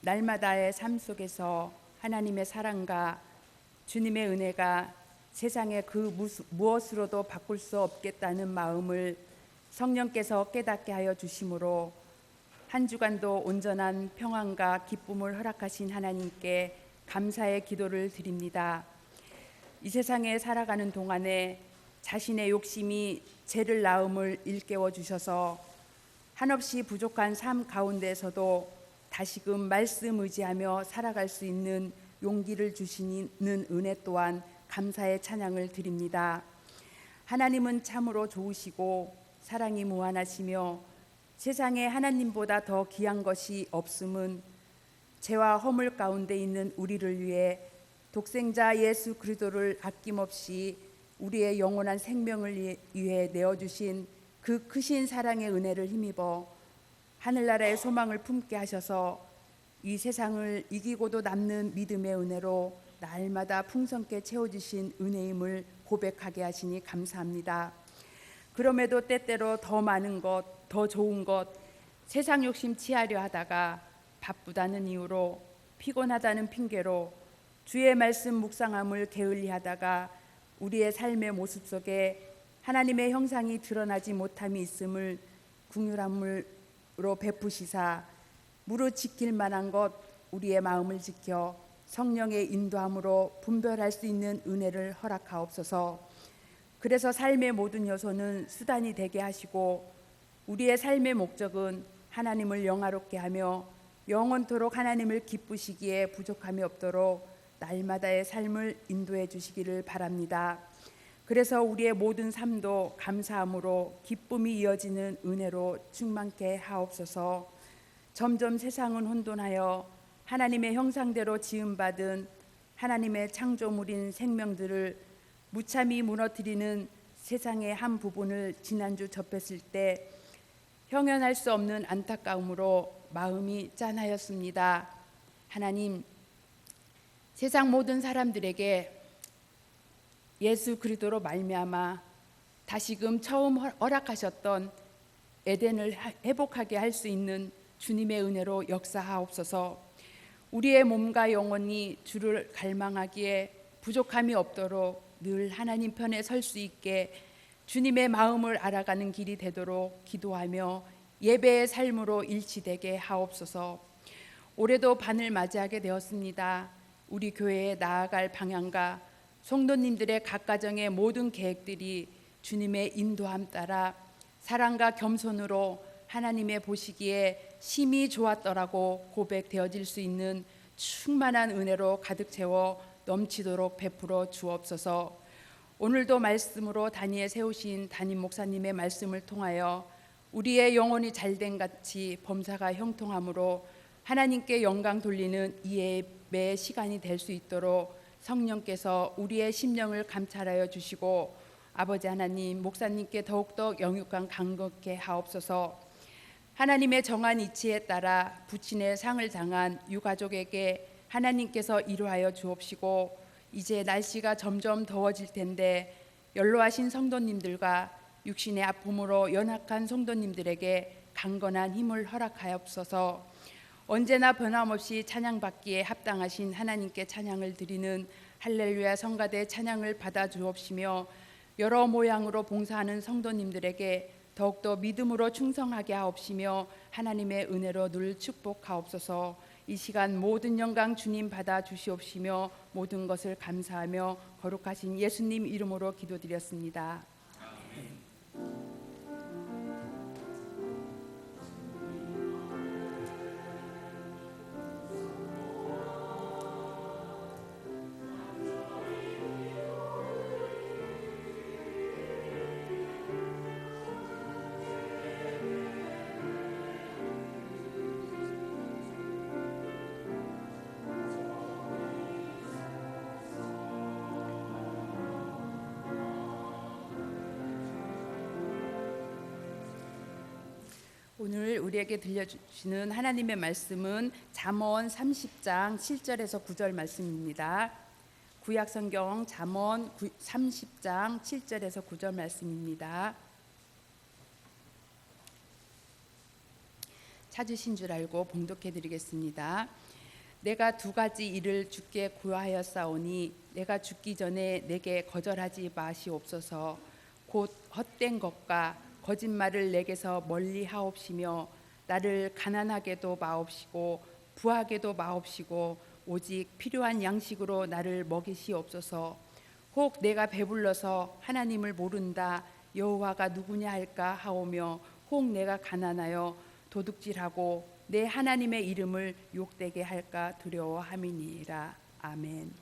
날마다의 삶 속에서 하나님의 사랑과 주님의 은혜가 세상의 그 무엇으로도 바꿀 수 없겠다는 마음을 성령께서 깨닫게 하여 주심으로 한 주간도 온전한 평안과 기쁨을 허락하신 하나님께 감사의 기도를 드립니다. 이 세상에 살아가는 동안에 자신의 욕심이 죄를 낳음을 일깨워 주셔서 한없이 부족한 삶 가운데서도 다시금 말씀 의지하며 살아갈 수 있는 용기를 주시는 은혜 또한 감사의 찬양을 드립니다. 하나님은 참으로 좋으시고 사랑이 무한하시며 세상에 하나님보다 더 귀한 것이 없음은 죄와 허물 가운데 있는 우리를 위해 독생자 예수 그리스도를 아낌없이 우리의 영원한 생명을 위해 내어주신 그 크신 사랑의 은혜를 힘입어 하늘나라의 소망을 품게 하셔서 이 세상을 이기고도 남는 믿음의 은혜로 날마다 풍성케 채워주신 은혜임을 고백하게 하시니 감사합니다. 그럼에도 때때로 더 많은 것, 더 좋은 것, 세상 욕심 취하려 하다가 바쁘다는 이유로 피곤하다는 핑계로 주의 말씀 묵상함을 게을리하다가 우리의 삶의 모습 속에 하나님의 형상이 드러나지 못함이 있음을 긍휼함으로 베푸시사 무릇 지킬 만한 것 우리의 마음을 지켜 성령의 인도함으로 분별할 수 있는 은혜를 허락하옵소서. 그래서 삶의 모든 요소는 수단이 되게 하시고 우리의 삶의 목적은 하나님을 영화롭게 하며 영원토록 하나님을 기쁘시기에 부족함이 없도록 날마다의 삶을 인도해 주시기를 바랍니다. 그래서 우리의 모든 삶도 감사함으로 기쁨이 이어지는 은혜로 충만케 하옵소서. 점점 세상은 혼돈하여 하나님의 형상대로 지음받은 하나님의 창조물인 생명들을 무참히 무너뜨리는 세상의 한 부분을 지난주 접했을 때 형언할 수 없는 안타까움으로 마음이 짠하였습니다. 하나님, 세상 모든 사람들에게 예수 그리스도로 말미암아 다시금 처음 허락하셨던 에덴을 회복하게 할 수 있는 주님의 은혜로 역사하옵소서. 우리의 몸과 영혼이 주를 갈망하기에 부족함이 없도록 늘 하나님 편에 설 수 있게 주님의 마음을 알아가는 길이 되도록 기도하며 예배의 삶으로 일치되게 하옵소서. 올해도 반을 맞이하게 되었습니다. 우리 교회에 나아갈 방향과 성도님들의 각 가정의 모든 계획들이 주님의 인도함 따라 사랑과 겸손으로 하나님의 보시기에 심히 좋았더라고 고백되어질 수 있는 충만한 은혜로 가득 채워 넘치도록 베풀어 주옵소서. 오늘도 말씀으로 단위에 세우신 담임 목사님의 말씀을 통하여 우리의 영혼이 잘된 같이 범사가 형통함으로 하나님께 영광 돌리는 이 예배의 시간이 될 수 있도록 성령께서 우리의 심령을 감찰하여 주시고 아버지 하나님, 목사님께 더욱더 영육간 강건케 하옵소서. 하나님의 정한 이치에 따라 부친의 상을 당한 유가족에게 하나님께서 이루하여 주옵시고 이제 날씨가 점점 더워질 텐데 연로하신 성도님들과 육신의 아픔으로 연약한 성도님들에게 강건한 힘을 허락하옵소서. 언제나 변함없이 찬양받기에 합당하신 하나님께 찬양을 드리는 할렐루야 성가대 찬양을 받아 주옵시며 여러 모양으로 봉사하는 성도님들에게 더욱더 믿음으로 충성하게 하옵시며 하나님의 은혜로 늘 축복하옵소서. 이 시간 모든 영광 주님 받아 주시옵시며 모든 것을 감사하며 거룩하신 예수님 이름으로 기도드렸습니다. 오늘 우리에게 들려주시는 하나님의 말씀은 잠언 30장 7절에서 9절 말씀입니다. 구약성경 잠언 30장 7절에서 9절 말씀입니다. 찾으신 줄 알고 봉독해 드리겠습니다. 내가 두 가지 일을 주께 구하였사오니 내가 죽기 전에 내게 거절하지 마시옵소서. 곧 헛된 것과 거짓말을 내게서 멀리 하옵시며 나를 가난하게도 마옵시고 부하게도 마옵시고 오직 필요한 양식으로 나를 먹이시옵소서. 혹 내가 배불러서 하나님을 모른다 여호와가 누구냐 할까 하오며 혹 내가 가난하여 도둑질하고 내 하나님의 이름을 욕되게 할까 두려워함이니라. 아멘.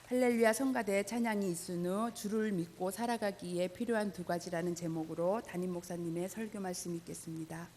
할렐루야. 성가대 찬양이 있은 후 주를 믿고 살아가기에 필요한 두 가지라는 제목으로 담임 목사님의 설교 말씀 있겠습니다.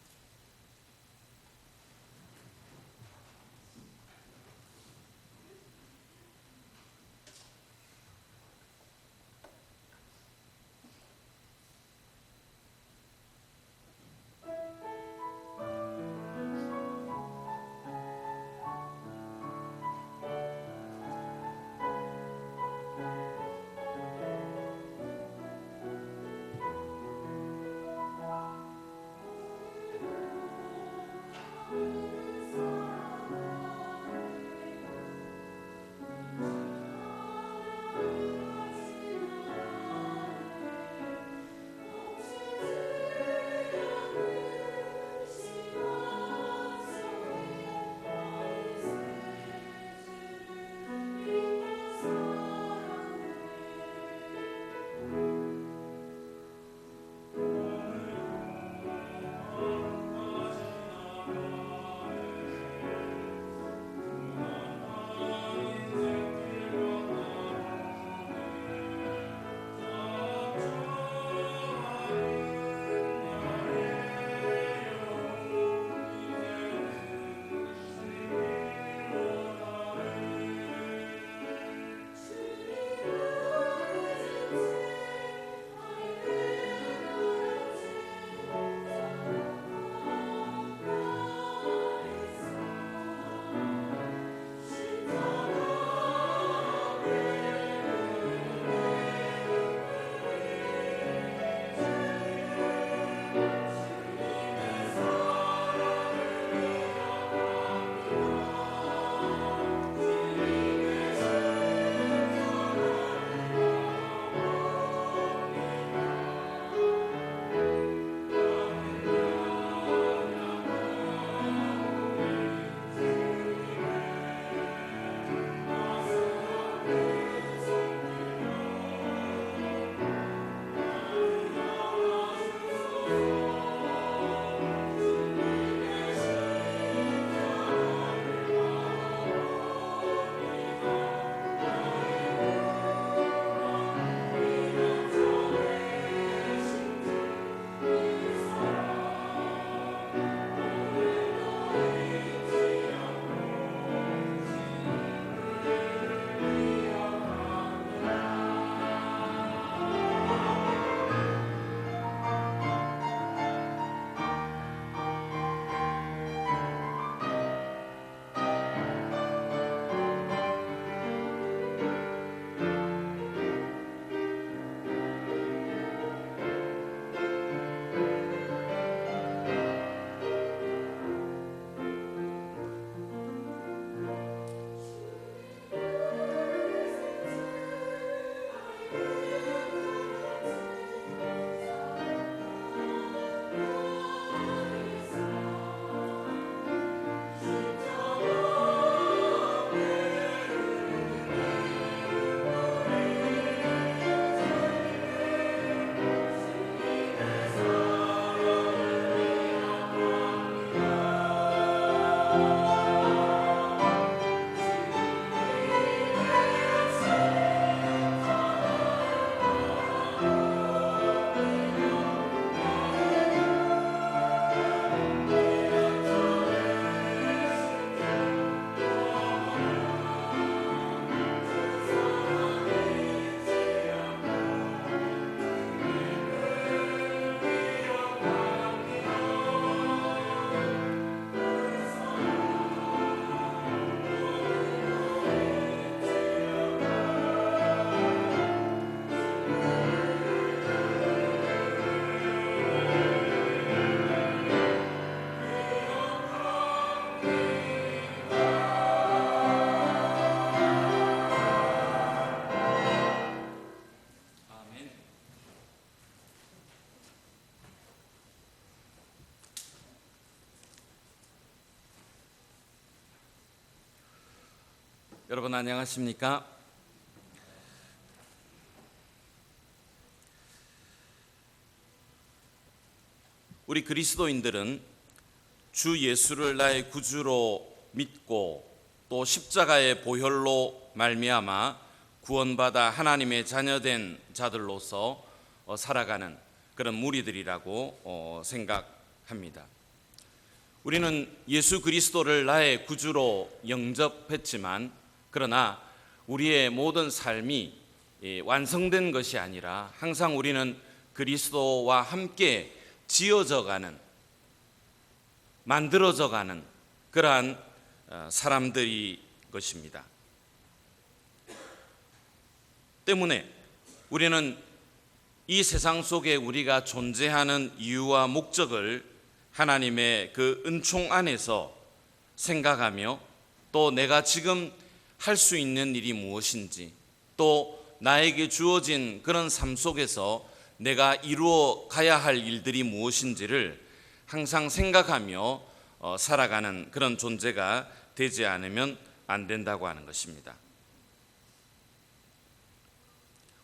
여러분 안녕하십니까? 우리 그리스도인들은 주 예수를 나의 구주로 믿고 또 십자가의 보혈로 말미암아 구원받아 하나님의 자녀된 자들로서 살아가는 그런 무리들이라고 생각합니다. 우리는 예수 그리스도를 나의 구주로 영접했지만 그러나 우리의 모든 삶이 완성된 것이 아니라 항상 우리는 그리스도와 함께 지어져가는, 만들어져가는 그러한 사람들이 것입니다. 때문에 우리는 이 세상 속에 우리가 존재하는 이유와 목적을 하나님의 그 은총 안에서 생각하며 또 내가 지금 할 수 있는 일이 무엇인지 또 나에게 주어진 그런 삶 속에서 내가 이루어 가야 할 일들이 무엇인지를 항상 생각하며 살아가는 그런 존재가 되지 않으면 안 된다고 하는 것입니다.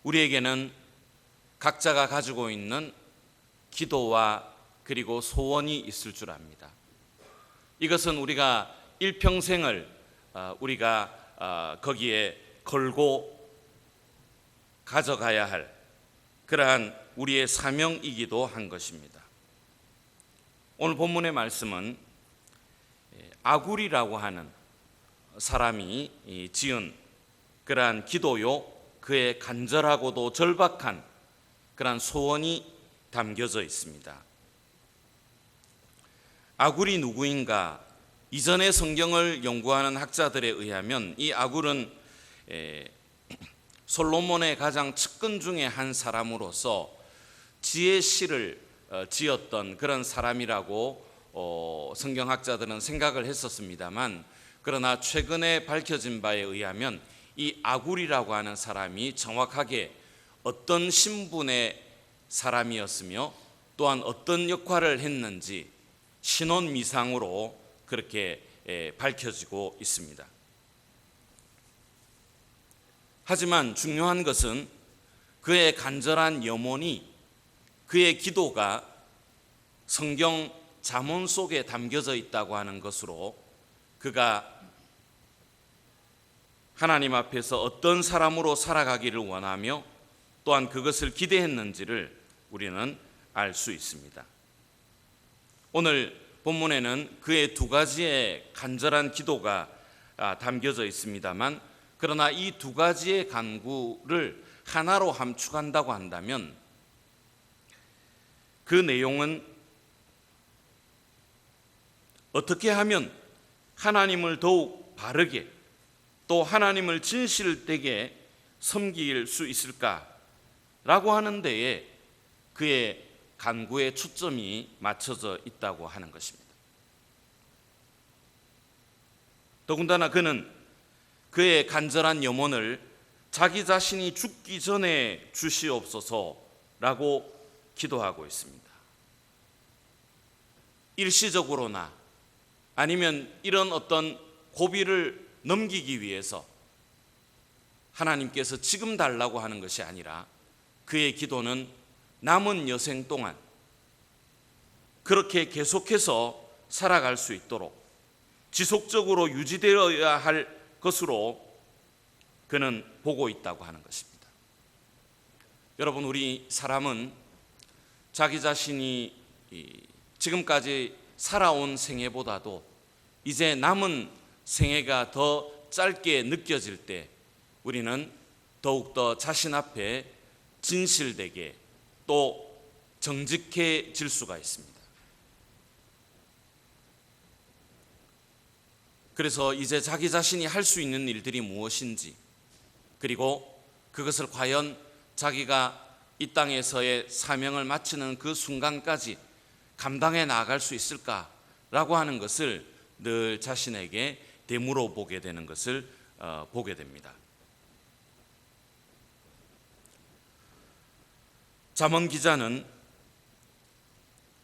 우리에게는 각자가 가지고 있는 기도와 그리고 소원이 있을 줄 압니다. 이것은 우리가 일평생을 우리가 거기에 걸고 가져가야 할 그러한 우리의 사명이기도 한 것입니다. 오늘 본문의 말씀은 아굴이라고 하는 사람이 지은 그러한 기도요, 그의 간절하고도 절박한 그러한 소원이 담겨져 있습니다. 아굴이 누구인가? 이전의 성경을 연구하는 학자들에 의하면 이 아굴은 솔로몬의 가장 측근 중에 한 사람으로서 지혜시를 지었던 그런 사람이라고 성경학자들은 생각을 했었습니다만, 그러나 최근에 밝혀진 바에 의하면 이 아굴이라고 하는 사람이 정확하게 어떤 신분의 사람이었으며 또한 어떤 역할을 했는지 신혼미상으로 그렇게 밝혀지고 있습니다. 하지만 중요한 것은 그의 간절한 염원이, 그의 기도가 성경 잠언 속에 담겨져 있다고 하는 것으로 그가 하나님 앞에서 어떤 사람으로 살아가기를 원하며 또한 그것을 기대했는지를 우리는 알 수 있습니다. 오늘 본문에는 그의 두 가지의 간절한 기도가 담겨져 있습니다만, 그러나 이 두 가지의 간구를 하나로 함축한다고 한다면 그 내용은 어떻게 하면 하나님을 더욱 바르게 또 하나님을 진실되게 섬길 수 있을까라고 하는 데에 그의 간구의 초점이 맞춰져 있다고 하는 것입니다. 더군다나 그는 그의 간절한 염원을 자기 자신이 죽기 전에 주시옵소서라고 기도하고 있습니다. 일시적으로나 아니면 이런 어떤 고비를 넘기기 위해서 하나님께서 지금 달라고 하는 것이 아니라 그의 기도는 남은 여생 동안 그렇게 계속해서 살아갈 수 있도록 지속적으로 유지되어야 할 것으로 그는 보고 있다고 하는 것입니다. 여러분, 우리 사람은 자기 자신이 지금까지 살아온 생애보다도 이제 남은 생애가 더 짧게 느껴질 때 우리는 더욱더 자신 앞에 진실되게 또 정직해질 수가 있습니다. 그래서 이제 자기 자신이 할 수 있는 일들이 무엇인지, 그리고 그것을 과연 자기가 이 땅에서의 사명을 마치는 그 순간까지 감당해 나아갈 수 있을까라고 하는 것을 늘 자신에게 되물어 보게 되는 것을 보게 됩니다. 잠언 기자는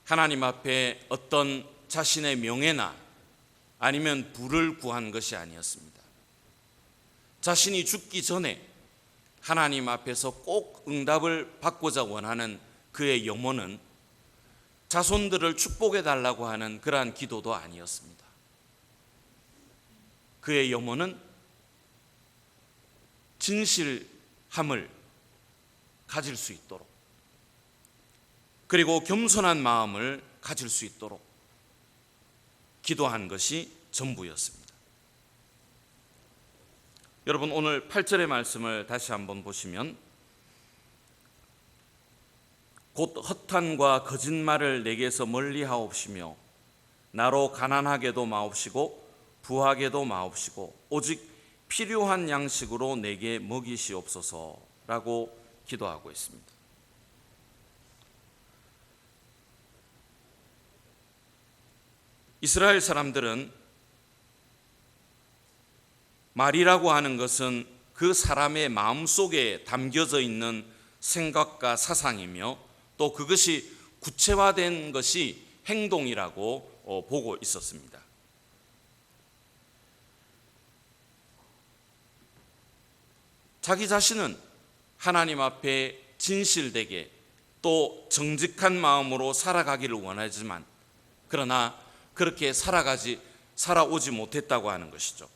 하나님 앞에 어떤 자신의 명예나 아니면 부를 구한 것이 아니었습니다. 자신이 죽기 전에 하나님 앞에서 꼭 응답을 받고자 원하는 그의 염원은 자손들을 축복해 달라고 하는 그러한 기도도 아니었습니다. 그의 염원은 진실함을 가질 수 있도록, 그리고 겸손한 마음을 가질 수 있도록 기도한 것이 전부였습니다. 여러분, 오늘 8절의 말씀을 다시 한번 보시면, 곧 허탄과 거짓말을 내게서 멀리하옵시며 나로 가난하게도 마옵시고 부하게도 마옵시고 오직 필요한 양식으로 내게 먹이시옵소서라고 기도하고 있습니다. 이스라엘 사람들은 말이라고 하는 것은 그 사람의 마음속에 담겨져 있는 생각과 사상이며 또 그것이 구체화된 것이 행동이라고 보고 있었습니다. 자기 자신은 하나님 앞에 진실되게 또 정직한 마음으로 살아가기를 원하지만, 그러나 그렇게 살아오지 못했다고 하는 것이죠.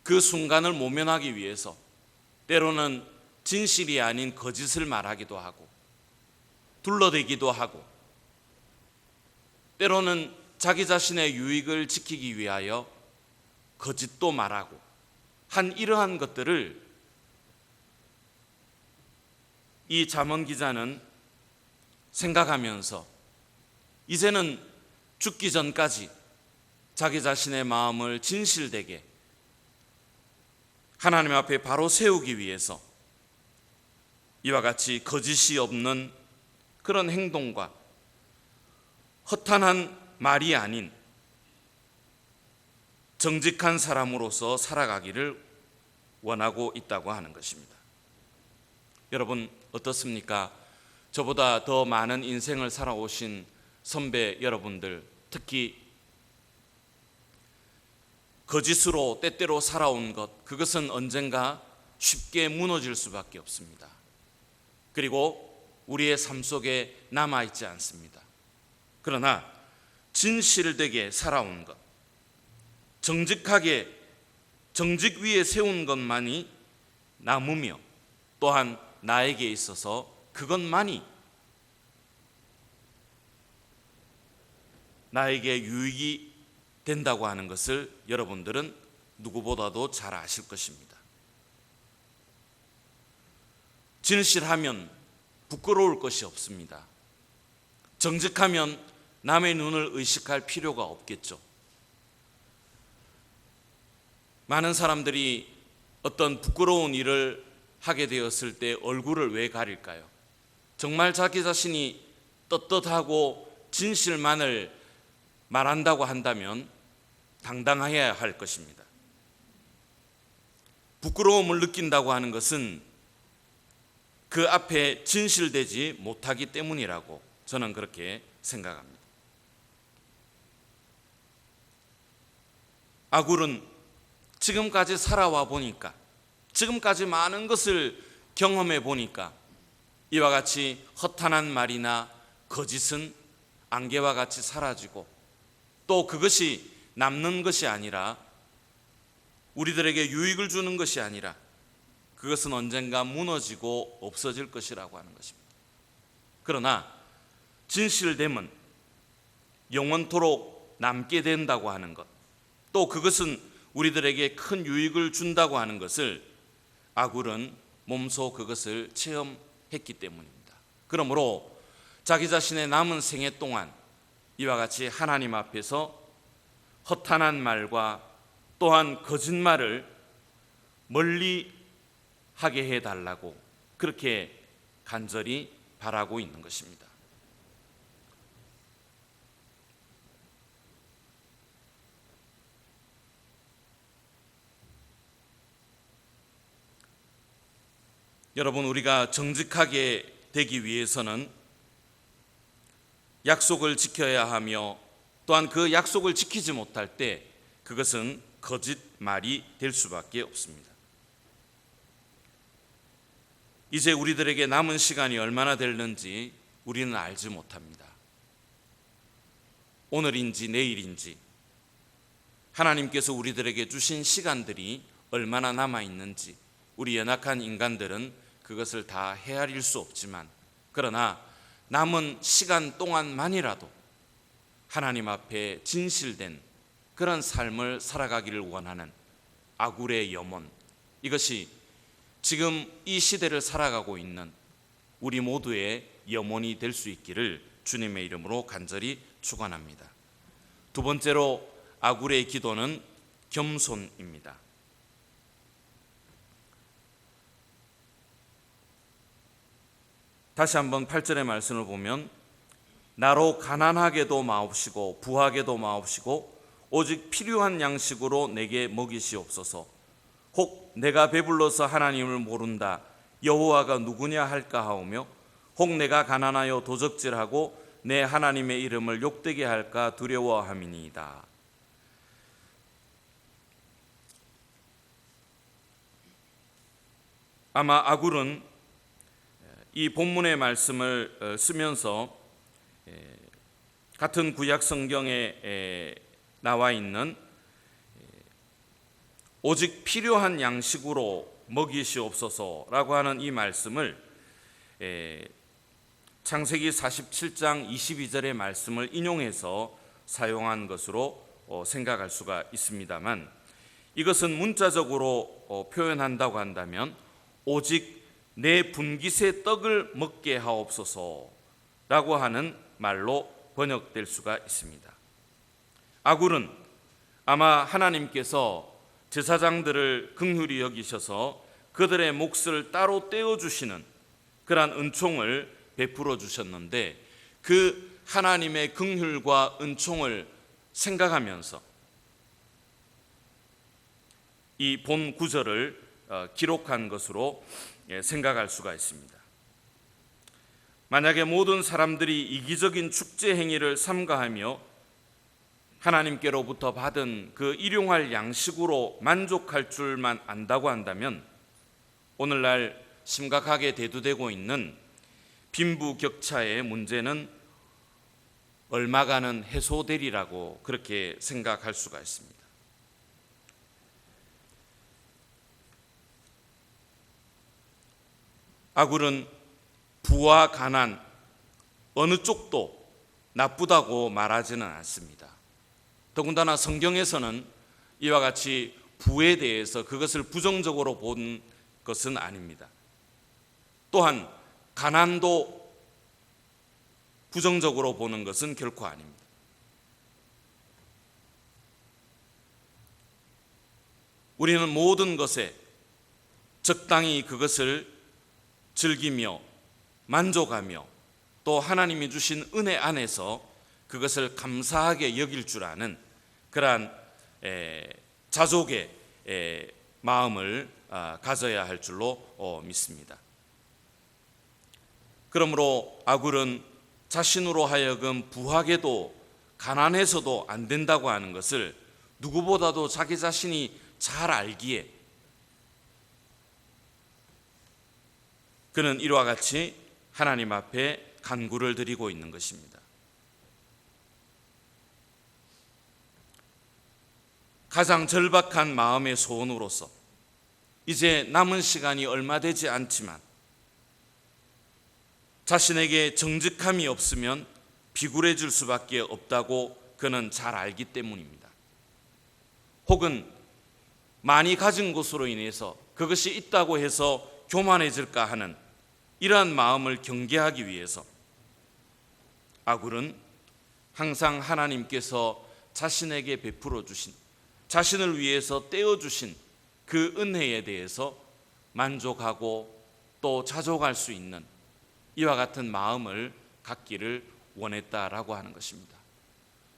그 순간을 모면하기 위해서 때로는 진실이 아닌 거짓을 말하기도 하고 둘러대기도 하고, 때로는 자기 자신의 유익을 지키기 위하여 거짓도 말하고 한 이러한 것들을 이 잠언 기자는 생각하면서 이제는 죽기 전까지 자기 자신의 마음을 진실되게 하나님 앞에 바로 세우기 위해서 이와 같이 거짓이 없는 그런 행동과 허탄한 말이 아닌 정직한 사람으로서 살아가기를 원하고 있다고 하는 것입니다. 여러분, 어떻습니까? 저보다 더 많은 인생을 살아오신 선배 여러분들, 특히 거짓으로 때때로 살아온 것, 그것은 언젠가 쉽게 무너질 수밖에 없습니다. 그리고 우리의 삶 속에 남아있지 않습니다. 그러나 진실되게 살아온 것, 정직하게 정직 위에 세운 것만이 남으며 또한 나에게 있어서 그것만이 나에게 유익이 된다고 하는 것을 여러분들은 누구보다도 잘 아실 것입니다. 진실하면 부끄러울 것이 없습니다. 정직하면 남의 눈을 의식할 필요가 없겠죠. 많은 사람들이 어떤 부끄러운 일을 하게 되었을 때 얼굴을 왜 가릴까요? 정말 자기 자신이 떳떳하고 진실만을 말한다고 한다면 당당해야 할 것입니다. 부끄러움을 느낀다고 하는 것은 그 앞에 진실되지 못하기 때문이라고 저는 그렇게 생각합니다. 아굴은 지금까지 살아와 보니까, 지금까지 많은 것을 경험해 보니까 이와 같이 허탄한 말이나 거짓은 안개와 같이 사라지고 또 그것이 남는 것이 아니라, 우리들에게 유익을 주는 것이 아니라 그것은 언젠가 무너지고 없어질 것이라고 하는 것입니다. 그러나 진실됨은 영원토록 남게 된다고 하는 것, 또 그것은 우리들에게 큰 유익을 준다고 하는 것을 아굴은 몸소 그것을 체험했기 때문입니다. 그러므로 자기 자신의 남은 생애 동안 이와 같이 하나님 앞에서 허탄한 말과 또한 거짓말을 멀리 하게 해달라고 그렇게 간절히 바라고 있는 것입니다. 여러분, 우리가 정직하게 되기 위해서는 약속을 지켜야 하며 또한 그 약속을 지키지 못할 때 그것은 거짓말이 될 수밖에 없습니다. 이제 우리들에게 남은 시간이 얼마나 될는지 우리는 알지 못합니다. 오늘인지 내일인지 하나님께서 우리들에게 주신 시간들이 얼마나 남아 있는지 우리 연약한 인간들은 그것을 다 헤아릴 수 없지만, 그러나 남은 시간 동안만이라도 하나님 앞에 진실된 그런 삶을 살아가기를 원하는 아굴의 염원, 이것이 지금 이 시대를 살아가고 있는 우리 모두의 염원이 될 수 있기를 주님의 이름으로 간절히 축원합니다. 두 번째로 아굴의 기도는 겸손입니다. 다시 한번 8절의 말씀을 보면, 나로 가난하게도 마옵시고 부하게도 마옵시고 오직 필요한 양식으로 내게 먹이시옵소서. 혹 내가 배불러서 하나님을 모른다 여호와가 누구냐 할까 하오며, 혹 내가 가난하여 도적질하고 내 하나님의 이름을 욕되게 할까 두려워함이니이다. 아마 아굴은 이 본문의 말씀을 쓰면서 같은 구약 성경에 나와 있는 오직 필요한 양식으로 먹이시옵소서라고 하는 이 말씀을 창세기 47장 22절의 말씀을 인용해서 사용한 것으로 생각할 수가 있습니다만, 이것은 문자적으로 표현한다고 한다면 오직 내 분깃의 떡을 먹게 하옵소서라고 하는 말로 번역될 수가 있습니다. 아굴은 아마 하나님께서 제사장들을 긍휼히 여기셔서 그들의 몫을 따로 떼어주시는 그러한 은총을 베풀어 주셨는데, 그 하나님의 긍휼과 은총을 생각하면서 이 본 구절을 기록한 것으로 생각할 수가 있습니다. 만약에 모든 사람들이 이기적인 축제 행위를 삼가하며 하나님께로부터 받은 그 일용할 양식으로 만족할 줄만 안다고 한다면, 오늘날 심각하게 대두되고 있는 빈부격차의 문제는 얼마간은 해소되리라고 그렇게 생각할 수가 있습니다. 아굴은 부와 가난 어느 쪽도 나쁘다고 말하지는 않습니다. 더군다나 성경에서는 이와 같이 부에 대해서 그것을 부정적으로 본 것은 아닙니다. 또한 가난도 부정적으로 보는 것은 결코 아닙니다. 우리는 모든 것에 적당히 그것을 즐기며 만족하며 또 하나님이 주신 은혜 안에서 그것을 감사하게 여길 줄 아는 그러한 자족의 마음을 가져야 할 줄로 믿습니다. 그러므로 아굴은 자신으로 하여금 부하게도 가난해서도 안 된다고 하는 것을 누구보다도 자기 자신이 잘 알기에 그는 이와 같이 하나님 앞에 간구를 드리고 있는 것입니다. 가장 절박한 마음의 소원으로서 이제 남은 시간이 얼마 되지 않지만 자신에게 정직함이 없으면 비굴해질 수밖에 없다고 그는 잘 알기 때문입니다. 혹은 많이 가진 것으로 인해서 그것이 있다고 해서 교만해질까 하는 이러한 마음을 경계하기 위해서 아굴은 항상 하나님께서 자신에게 베풀어 주신, 자신을 위해서 떼어주신 그 은혜에 대해서 만족하고 또 자족할 수 있는 이와 같은 마음을 갖기를 원했다라고 하는 것입니다.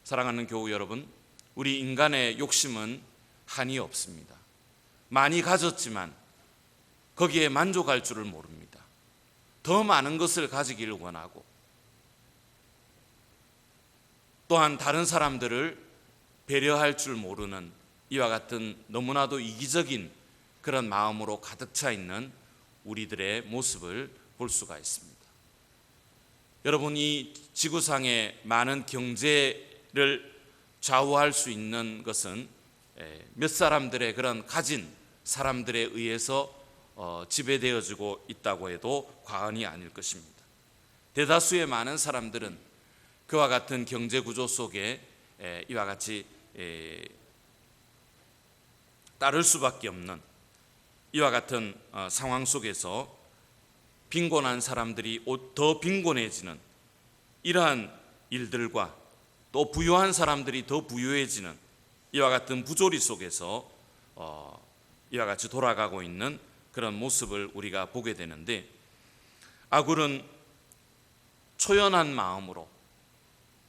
사랑하는 교우 여러분, 우리 인간의 욕심은 한이 없습니다. 많이 가졌지만 거기에 만족할 줄을 모릅니다. 더 많은 것을 가지기를 원하고 또한 다른 사람들을 배려할 줄 모르는 이와 같은 너무나도 이기적인 그런 마음으로 가득 차 있는 우리들의 모습을 볼 수가 있습니다. 여러분, 이 지구상의 많은 경제를 좌우할 수 있는 것은 몇 사람들의 그런 가진 사람들에 의해서 지배되어지고 있다고 해도 과언이 아닐 것입니다. 대다수의 많은 사람들은 그와 같은 경제 구조 속에 이와 같이 따를 수밖에 없는 이와 같은 상황 속에서 빈곤한 사람들이 더 빈곤해지는 이러한 일들과 또 부유한 사람들이 더 부유해지는 이와 같은 부조리 속에서 이와 같이 돌아가고 있는 그런 모습을 우리가 보게 되는데, 아굴은 초연한 마음으로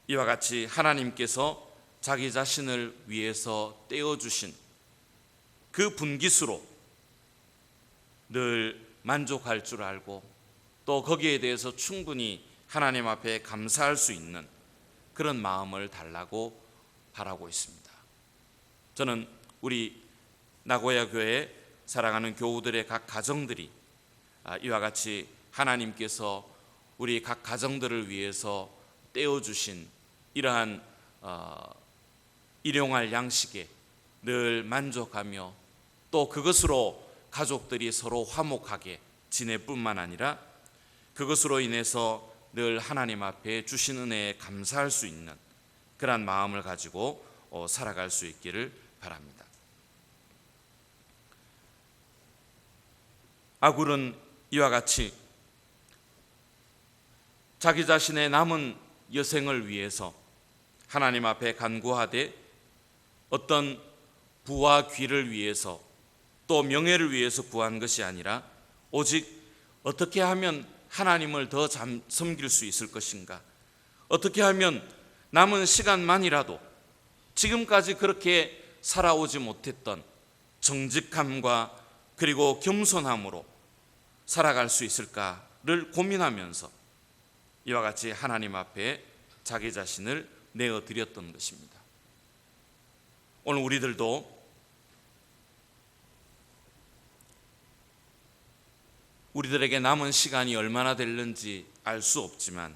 이와 같이 하나님께서 자기 자신을 위해서 떼어주신 그 분깃으로 늘 만족할 줄 알고 또 거기에 대해서 충분히 하나님 앞에 감사할 수 있는 그런 마음을 달라고 바라고 있습니다. 저는 우리 나고야 교회 사랑하는 교우들의 각 가정들이 이와 같이 하나님께서 우리 각 가정들을 위해서 떼어주신 이러한 일용할 양식에 늘 만족하며 또 그것으로 가족들이 서로 화목하게 지낼 뿐만 아니라 그것으로 인해서 늘 하나님 앞에 주신 은혜에 감사할 수 있는 그러한 마음을 가지고 살아갈 수 있기를 바랍니다. 아굴은 이와 같이 자기 자신의 남은 여생을 위해서 하나님 앞에 간구하되 어떤 부와 귀를 위해서 또 명예를 위해서 구한 것이 아니라 오직 어떻게 하면 하나님을 더 섬길 수 있을 것인가, 어떻게 하면 남은 시간만이라도 지금까지 그렇게 살아오지 못했던 정직함과 그리고 겸손함으로 살아갈 수 있을까를 고민하면서 이와 같이 하나님 앞에 자기 자신을 내어드렸던 것입니다. 오늘 우리들도 우리들에게 남은 시간이 얼마나 될는지 알 수 없지만,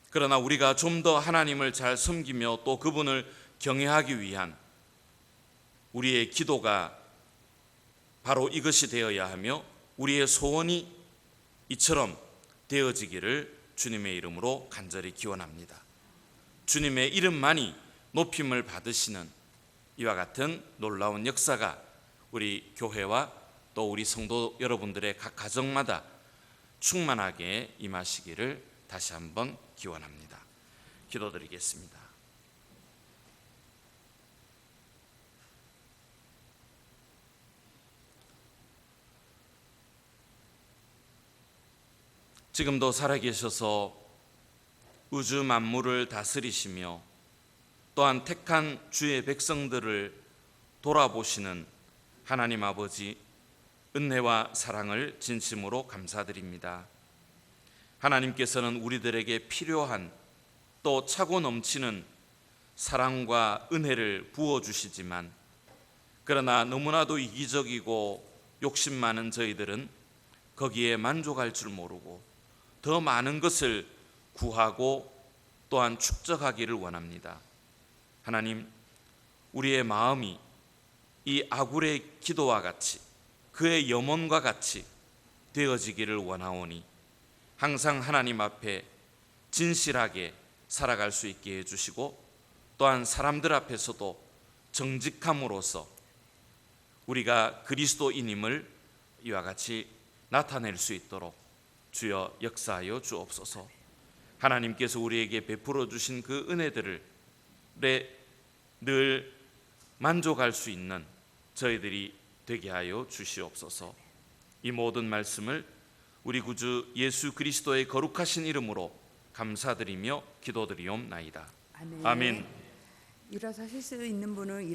그러나 우리가 좀 더 하나님을 잘 섬기며 또 그분을 경외하기 위한 우리의 기도가 바로 이것이 되어야 하며 우리의 소원이 이처럼 되어지기를 주님의 이름으로 간절히 기원합니다. 주님의 이름만이 높임을 받으시는 이와 같은 놀라운 역사가 우리 교회와 또 우리 성도 여러분들의 각 가정마다 충만하게 임하시기를 다시 한번 기원합니다. 기도드리겠습니다. 지금도 살아계셔서 우주 만물을 다스리시며 또한 택한 주의 백성들을 돌아보시는 하나님 아버지, 은혜와 사랑을 진심으로 감사드립니다. 하나님께서는 우리들에게 필요한 또 차고 넘치는 사랑과 은혜를 부어주시지만, 그러나 너무나도 이기적이고 욕심 많은 저희들은 거기에 만족할 줄 모르고 더 많은 것을 구하고 또한 축적하기를 원합니다. 하나님, 우리의 마음이 이 아굴의 기도와 같이 그의 염원과 같이 되어지기를 원하오니 항상 하나님 앞에 진실하게 살아갈 수 있게 해주시고 또한 사람들 앞에서도 정직함으로써 우리가 그리스도인임을 이와 같이 나타낼 수 있도록 주여 역사하여 주옵소서. 하나님께서 우리에게 베풀어 주신 그 은혜들을 늘 만족할 수 있는 저희들이 되게 하여 주시옵소서. 이 모든 말씀을 우리 구주 예수 그리스도의 거룩하신 이름으로 감사드리며 기도드리옵나이다. 아멘. 아멘. 일어서실 수 있는 분은